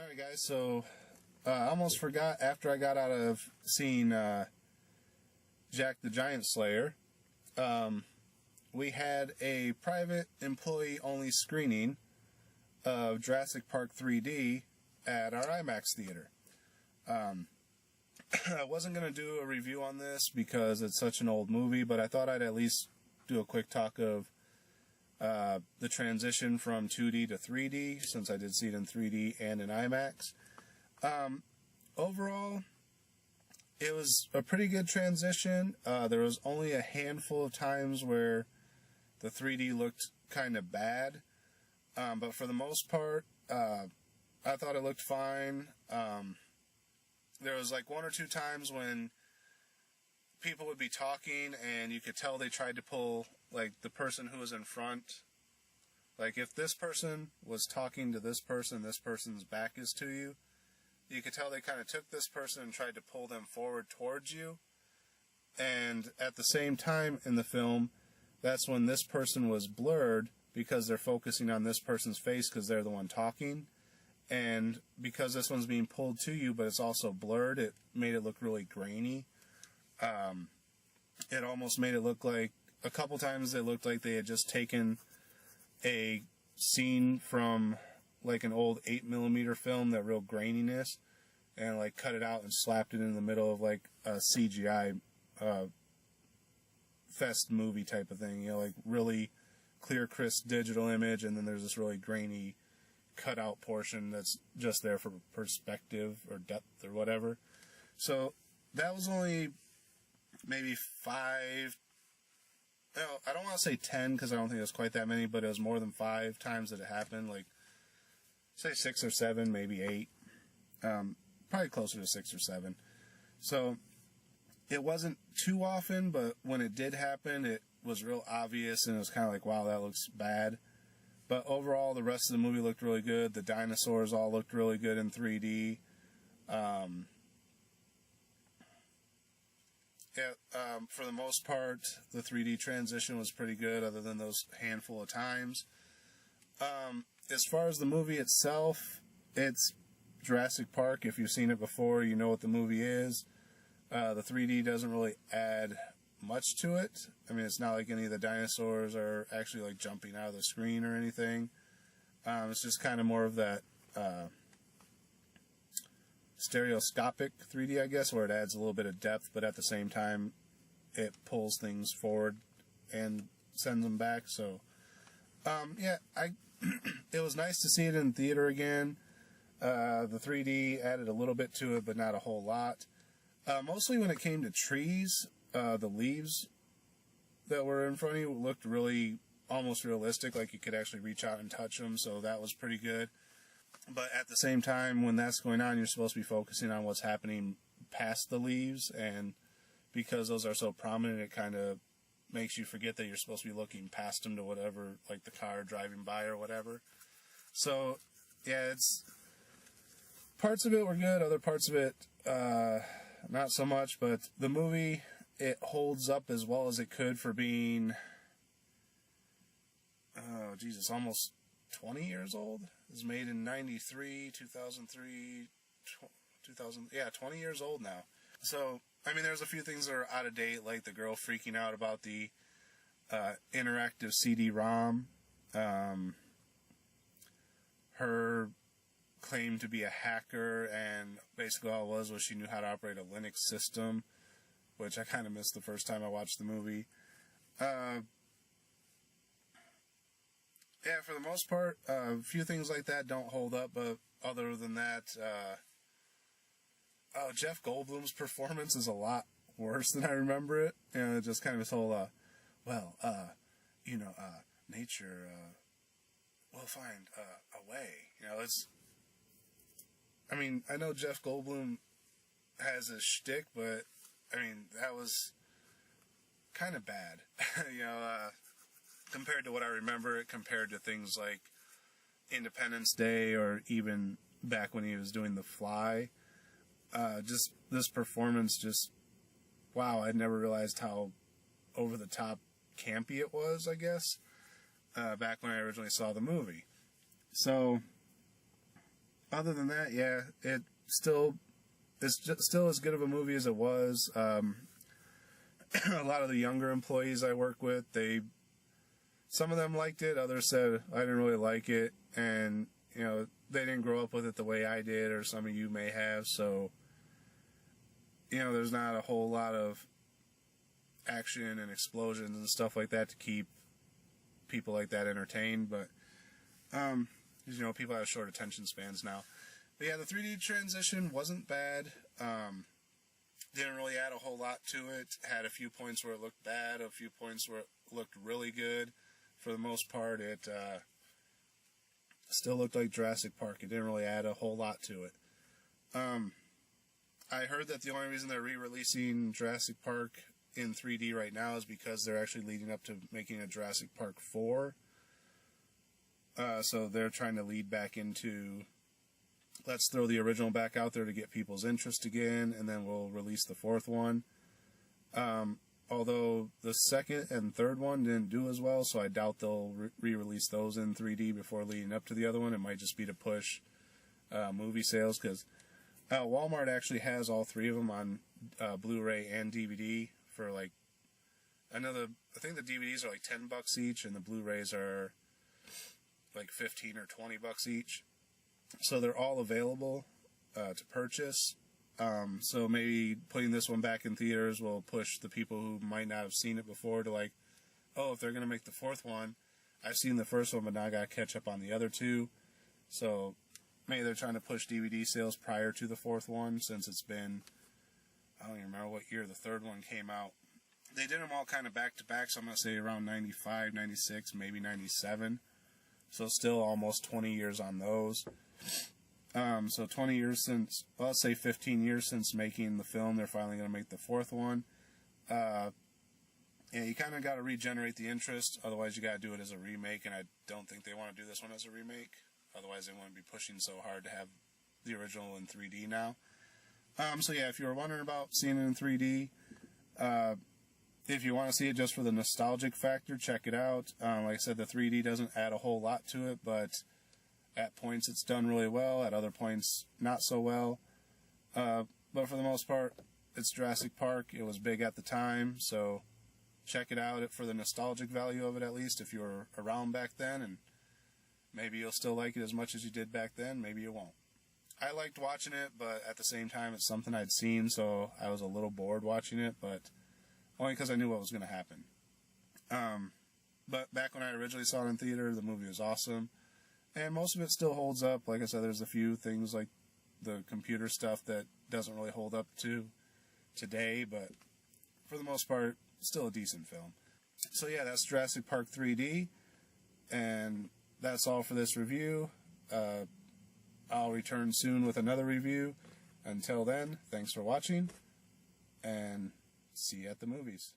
Alright guys, so I almost forgot after I got out of seeing Jack the Giant Slayer, we had a private employee only screening of Jurassic Park 3D at our IMAX theater. I wasn't going to do a review on this because it's such an old movie, but I thought I'd at least do a quick talk of the transition from 2D to 3D, since I did see it in 3D and in IMAX. Overall, it was a pretty good transition. There was only a handful of times where the 3D looked kind of bad, but for the most part, I thought it looked fine. There was like one or two times when people would be talking and you could tell they tried to pull like the person who was in front. Like if this person was talking to this person's back is to you, you could tell they kind of took this person and tried to pull them forward towards you. And at the same time in the film, that's when this person was blurred because they're focusing on this person's face because they're the one talking. And because this one's being pulled to you, but it's also blurred, it made it look really grainy. It almost made it look like, a couple times it looked like they had just taken a scene from like an old 8mm film, that real graininess, and like cut it out and slapped it in the middle of like a CGI fest movie type of thing, you know, like really clear, crisp digital image, and then there's this really grainy cutout portion that's just there for perspective or depth or whatever. So that was only maybe 5, no, I don't want to say 10 because I don't think it was quite that many, but it was more than 5 times that it happened. Like, say 6 or 7, maybe 8. Probably closer to 6 or 7. So it wasn't too often, but when it did happen, it was real obvious, and it was kind of like, wow, that looks bad. But overall, the rest of the movie looked really good. The dinosaurs all looked really good in 3D. For the most part, the 3D transition was pretty good, other than those handful of times. As far as the movie itself, it's Jurassic Park. If you've seen it before, you know what the movie is. The 3D doesn't really add much to it. I mean, it's not like any of the dinosaurs are actually like jumping out of the screen or anything. It's just kind of more of that stereoscopic 3D, I guess, where it adds a little bit of depth, but at the same time it pulls things forward and sends them back. So it was nice to see it in theater again. The 3D added a little bit to it, but not a whole lot. Mostly when it came to trees, the leaves that were in front of you looked really almost realistic, like you could actually reach out and touch them, so that was pretty good. But at the same time, when that's going on, you're supposed to be focusing on what's happening past the leaves, and because those are so prominent, it kind of makes you forget that you're supposed to be looking past them to whatever, like the car driving by or whatever. So, yeah, parts of it were good, other parts of it, not so much, but the movie, it holds up as well as it could for being, almost 20 years old. It was made in 93, 2003, 20, 20 years old now. So, I mean, there's a few things that are out of date, like the girl freaking out about the interactive CD-ROM, her claim to be a hacker, and basically all it was she knew how to operate a Linux system, which I kind of missed the first time I watched the movie. For the most part, a few things like that don't hold up, but other than that, Jeff Goldblum's performance is a lot worse than I remember it. You know, just kind of this whole, nature will find a way. You know, I mean, I know Jeff Goldblum has a shtick, but, I mean, that was kind of bad. Compared to what I remember it, compared to things like Independence Day, or even back when he was doing The Fly. Just this performance, wow, I'd never realized how over-the-top campy it was, I guess, back when I originally saw the movie. So, other than that, yeah, it's still as good of a movie as it was. A lot of the younger employees I work with, some of them liked it, others said I didn't really like it, and they didn't grow up with it the way I did, or some of you may have. So there's not a whole lot of action and explosions and stuff like that to keep people like that entertained, but people have short attention spans now. But yeah, the 3D transition wasn't bad. Didn't really add a whole lot to it. Had a few points where it looked bad, a few points where it looked really good. For the most part, it still looked like Jurassic Park. It didn't really add a whole lot to it. I heard that the only reason they're re-releasing Jurassic Park in 3D right now is because they're actually leading up to making a Jurassic Park 4. So they're trying to lead back into, let's throw the original back out there to get people's interest again, and then we'll release the fourth one. Although the second and third one didn't do as well, so I doubt they'll re-release those in 3D before leading up to the other one. It might just be to push movie sales, because Walmart actually has all three of them on Blu-ray and DVD for I think the DVDs are like $10 each, and the Blu-rays are like $15 or $20 each. So they're all available to purchase. So maybe putting this one back in theaters will push the people who might not have seen it before to if they're going to make the fourth one, I've seen the first one, but now I got to catch up on the other two. So maybe they're trying to push DVD sales prior to the fourth one, since it's been, I don't even remember what year the third one came out. They did them all kind of back to back, so I'm going to say around 95, 96, maybe 97. So still almost 20 years on those. So 20 years since, well, let's say 15 years since making the film, they're finally going to make the fourth one. You kind of got to regenerate the interest, otherwise you got to do it as a remake, and I don't think they want to do this one as a remake. Otherwise they wouldn't be pushing so hard to have the original in 3D now. So yeah, if you were wondering about seeing it in 3D, if you want to see it just for the nostalgic factor, check it out. Like I said, the 3D doesn't add a whole lot to it, but at points it's done really well, at other points not so well. But for the most part, it's Jurassic Park. It was big at the time, so check it out for the nostalgic value of it, at least, if you were around back then, and maybe you'll still like it as much as you did back then, maybe you won't. I liked watching it, but at the same time, it's something I'd seen, so I was a little bored watching it, but only because I knew what was going to happen. But back when I originally saw it in theater, the movie was awesome, and most of it still holds up. Like I said, there's a few things like the computer stuff that doesn't really hold up to today, but for the most part, still a decent film. So yeah, that's Jurassic Park 3D, and that's all for this review. I'll return soon with another review. Until then, thanks for watching, and see you at the movies.